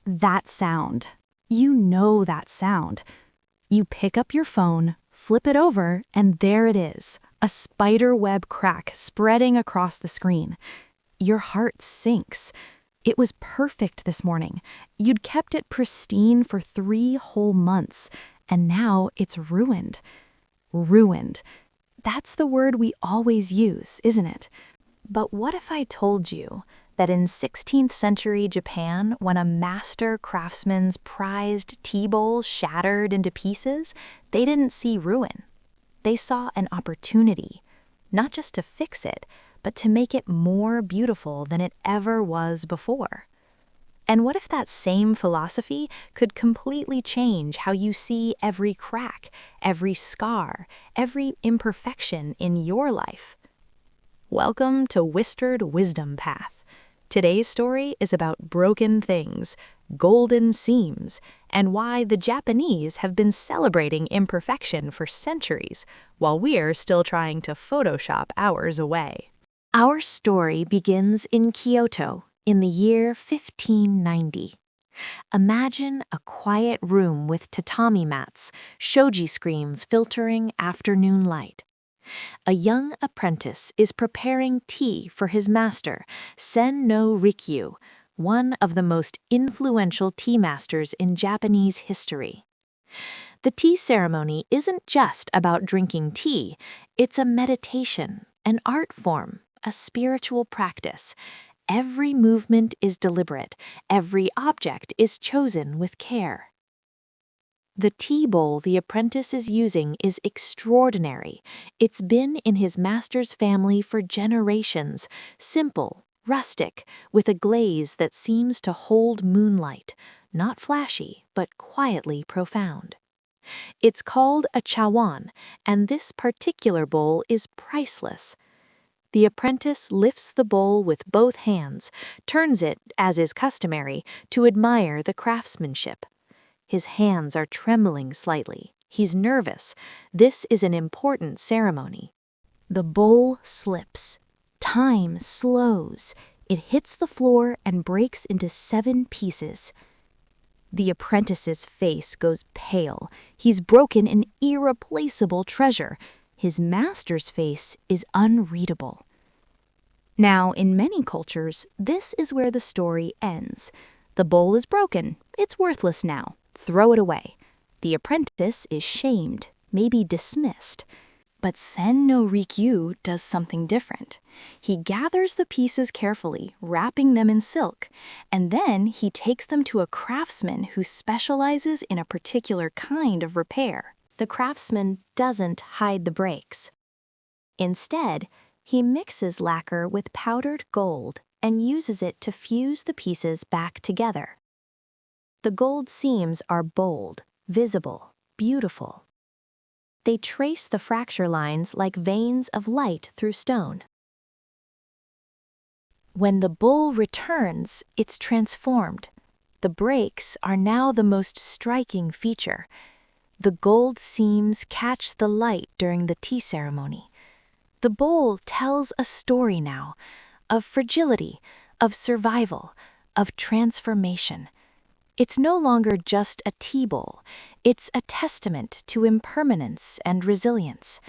That sound. You know that sound. You pick up your phone, flip it over, and there it is, a spider web crack spreading across the screen. Your heart sinks. It was perfect this morning. You'd kept it pristine for 3 whole months, and now it's ruined. Ruined. That's the word we always use, isn't it? But what if I told you that in 16th century Japan, when a master craftsman's prized tea bowl shattered into pieces, they didn't see ruin. They saw an opportunity, not just to fix it, but to make it more beautiful than it ever was before. And what if that same philosophy could completely change how you see every crack, every scar, every imperfection in your life? Welcome to Whispered Wisdom Path. Today's story is about broken things, golden seams, and why the Japanese have been celebrating imperfection for centuries, while we're still trying to Photoshop ours away. Our story begins in Kyoto in the year 1590. Imagine a quiet room with tatami mats, shoji screens filtering afternoon light. A young apprentice is preparing tea for his master, Sen no Rikyu, one of the most influential tea masters in Japanese history. The tea ceremony isn't just about drinking tea, it's a meditation, an art form, a spiritual practice. Every movement is deliberate, every object is chosen with care. The tea bowl the apprentice is using is extraordinary. It's been in his master's family for generations, simple, rustic, with a glaze that seems to hold moonlight, not flashy, but quietly profound. It's called a chawan, and this particular bowl is priceless. The apprentice lifts the bowl with both hands, turns it, as is customary, to admire the craftsmanship. His hands are trembling slightly. He's nervous. This is an important ceremony. The bowl slips. Time slows. It hits the floor and breaks into 7 pieces. The apprentice's face goes pale. He's broken an irreplaceable treasure. His master's face is unreadable. Now, in many cultures, this is where the story ends. The bowl is broken. It's worthless now. Throw it away. The apprentice is shamed, maybe dismissed. But Sen no Rikyu does something different. He gathers the pieces carefully, wrapping them in silk, and then he takes them to a craftsman who specializes in a particular kind of repair. The craftsman doesn't hide the breaks. Instead, he mixes lacquer with powdered gold and uses it to fuse the pieces back together. The gold seams are bold, visible, beautiful. They trace the fracture lines like veins of light through stone. When the bowl returns, it's transformed. The breaks are now the most striking feature. The gold seams catch the light during the tea ceremony. The bowl tells a story now, of fragility, of survival, of transformation. It's no longer just a tea bowl, it's a testament to impermanence and resilience.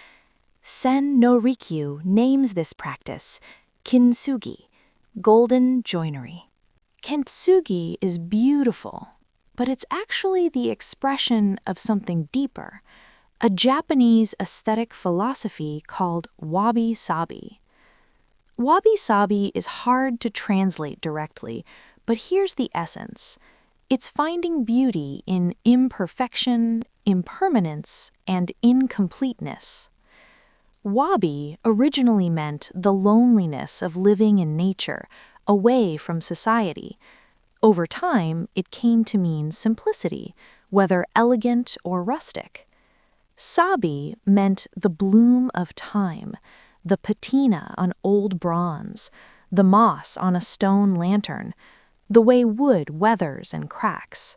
Sen no Rikyu names this practice Kintsugi, golden joinery. Kintsugi is beautiful, but it's actually the expression of something deeper, a Japanese aesthetic philosophy called Wabi-Sabi. Wabi-Sabi is hard to translate directly, but here's the essence. It's finding beauty in imperfection, impermanence, and incompleteness. Wabi originally meant the loneliness of living in nature, away from society. Over time, it came to mean simplicity, whether elegant or rustic. Sabi meant the bloom of time, the patina on old bronze, the moss on a stone lantern, the way wood weathers and cracks.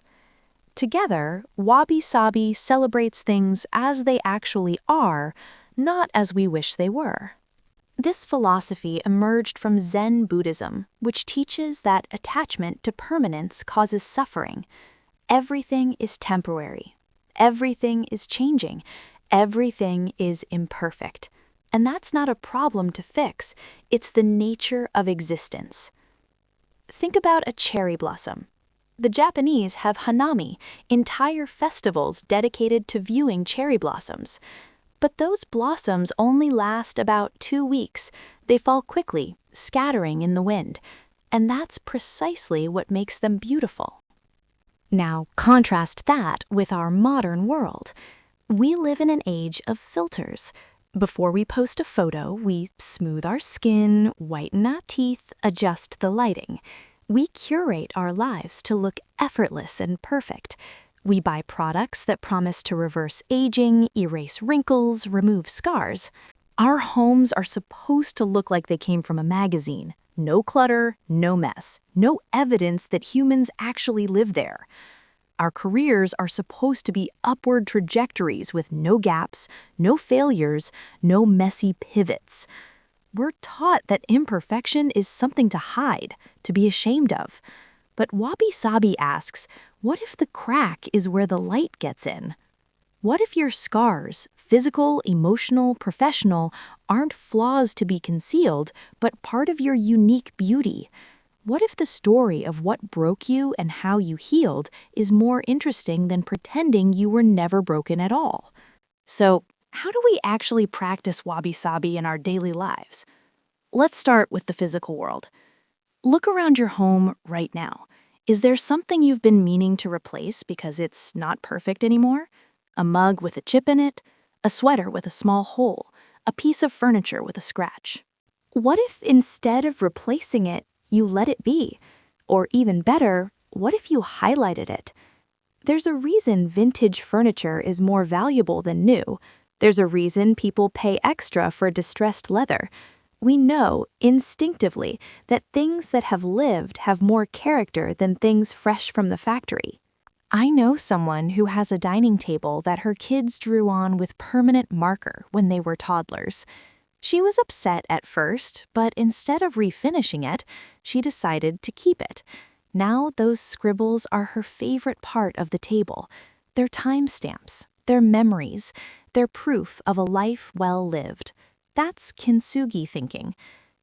Together, Wabi-Sabi celebrates things as they actually are, not as we wish they were. This philosophy emerged from Zen Buddhism, which teaches that attachment to permanence causes suffering. Everything is temporary. Everything is changing. Everything is imperfect. And that's not a problem to fix. It's the nature of existence. Think about a cherry blossom. The Japanese have hanami, entire festivals dedicated to viewing cherry blossoms. But those blossoms only last about 2 weeks. They fall quickly, scattering in the wind. And that's precisely what makes them beautiful. Now, contrast that with our modern world. We live in an age of filters. Before we post a photo, we smooth our skin, whiten our teeth, adjust the lighting. We curate our lives to look effortless and perfect. We buy products that promise to reverse aging, erase wrinkles, remove scars. Our homes are supposed to look like they came from a magazine. No clutter, no mess, no evidence that humans actually live there. Our careers are supposed to be upward trajectories with no gaps, no failures, no messy pivots. We're taught that imperfection is something to hide, to be ashamed of. But Wabi-Sabi asks, what if the crack is where the light gets in? What if your scars, physical, emotional, professional, aren't flaws to be concealed, but part of your unique beauty? What if the story of what broke you and how you healed is more interesting than pretending you were never broken at all? So, how do we actually practice Wabi-Sabi in our daily lives? Let's start with the physical world. Look around your home right now. Is there something you've been meaning to replace because it's not perfect anymore? A mug with a chip in it? A sweater with a small hole? A piece of furniture with a scratch? What if instead of replacing it, you let it be? Or even better, what if you highlighted it? There's a reason vintage furniture is more valuable than new. There's a reason people pay extra for distressed leather. We know, instinctively, that things that have lived have more character than things fresh from the factory. I know someone who has a dining table that her kids drew on with permanent marker when they were toddlers. She was upset at first, but instead of refinishing it, she decided to keep it. Now those scribbles are her favorite part of the table. They're timestamps, they're memories, they're proof of a life well lived. That's Kintsugi thinking.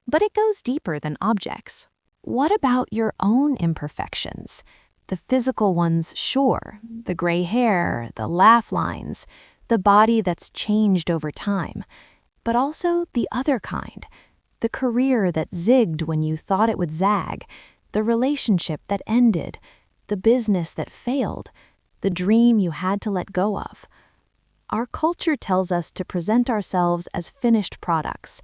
But it goes deeper than objects. What about your own imperfections? The physical ones, sure. The gray hair, the laugh lines, the body that's changed over time. But also the other kind. The career that zigged when you thought it would zag. The relationship that ended. The business that failed. The dream you had to let go of. Our culture tells us to present ourselves as finished products.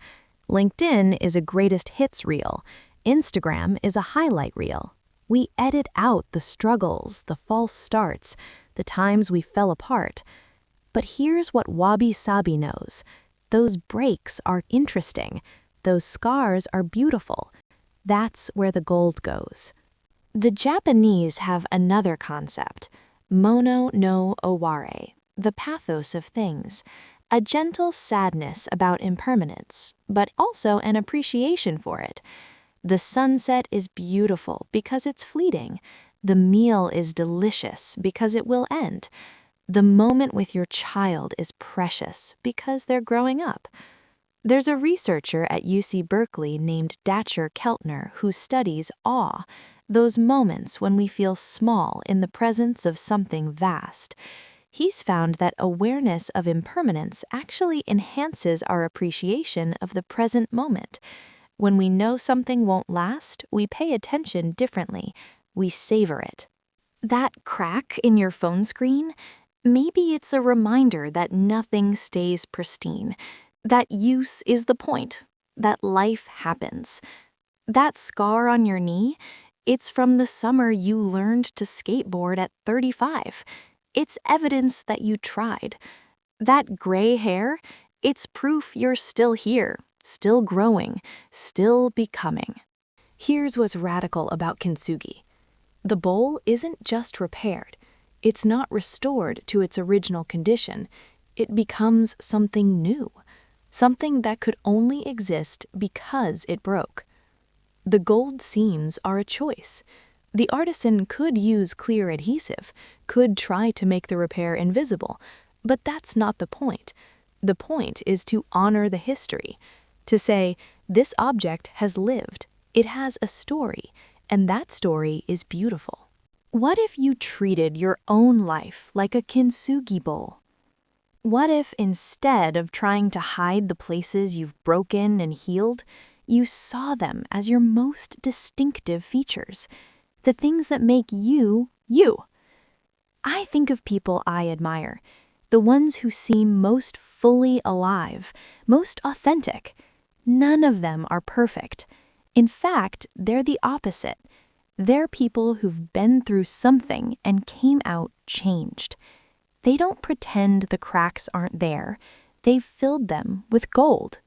LinkedIn is a greatest hits reel. Instagram is a highlight reel. We edit out the struggles, the false starts, the times we fell apart. But here's what Wabi-Sabi knows. Those breaks are interesting. Those scars are beautiful. That's where the gold goes. The Japanese have another concept, mono no oware. The pathos of things, a gentle sadness about impermanence, but also an appreciation for it. The sunset is beautiful because it's fleeting. The meal is delicious because it will end. The moment with your child is precious because they're growing up. There's a researcher at UC Berkeley named Dacher Keltner who studies awe, those moments when we feel small in the presence of something vast. He's found that awareness of impermanence actually enhances our appreciation of the present moment. When we know something won't last, we pay attention differently. We savor it. That crack in your phone screen? Maybe it's a reminder that nothing stays pristine, that use is the point, that life happens. That scar on your knee? It's from the summer you learned to skateboard at 35. It's evidence that you tried. That gray hair? It's proof you're still here, still growing, still becoming. Here's what's radical about Kintsugi. The bowl isn't just repaired. It's not restored to its original condition. It becomes something new. something that could only exist because it broke. The gold seams are a choice. The artisan could use clear adhesive, could try to make the repair invisible, but that's not the point. The point is to honor the history, to say, this object has lived, it has a story, and that story is beautiful. What if you treated your own life like a kintsugi bowl? What if instead of trying to hide the places you've broken and healed, you saw them as your most distinctive features, the things that make you, you? I think of people I admire, the ones who seem most fully alive, most authentic. None of them are perfect. In fact, they're the opposite. They're people who've been through something and came out changed. They don't pretend the cracks aren't there. They've filled them with gold.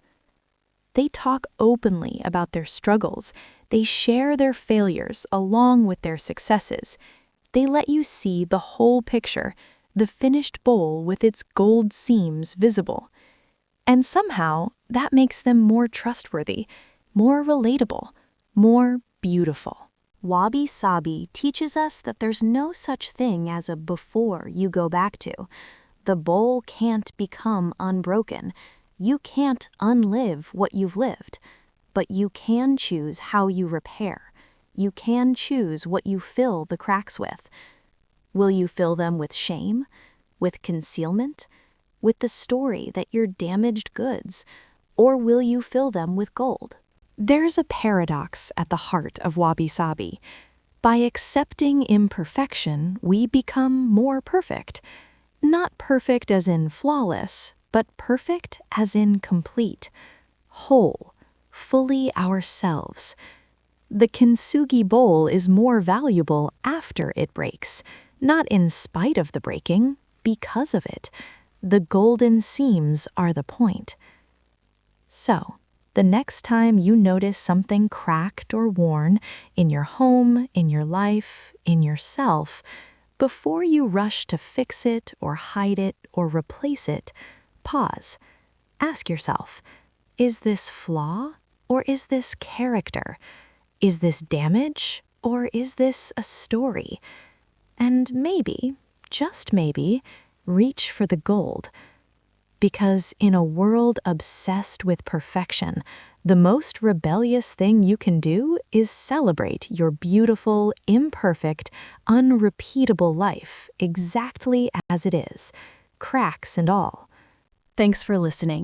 They talk openly about their struggles. They share their failures along with their successes. They let you see the whole picture, the finished bowl with its gold seams visible. And somehow, that makes them more trustworthy, more relatable, more beautiful. Wabi-Sabi teaches us that there's no such thing as a before you go back to. The bowl can't become unbroken. You can't unlive what you've lived. But you can choose how you repair. You can choose what you fill the cracks with. Will you fill them with shame? With concealment? With the story that you're damaged goods? Or will you fill them with gold? There's a paradox at the heart of Wabi-Sabi. By accepting imperfection, we become more perfect. Not perfect as in flawless, but perfect as in complete, whole, fully ourselves. The Kintsugi bowl is more valuable after it breaks, not in spite of the breaking, because of it. The golden seams are the point. So, the next time you notice something cracked or worn in your home, in your life, in yourself, before you rush to fix it or hide it or replace it, pause. Ask yourself, is this flaw or is this character? Is this damage or is this a story? And maybe, just maybe, reach for the gold. Because in a world obsessed with perfection, the most rebellious thing you can do is celebrate your beautiful, imperfect, unrepeatable life exactly as it is, cracks and all. Thanks for listening.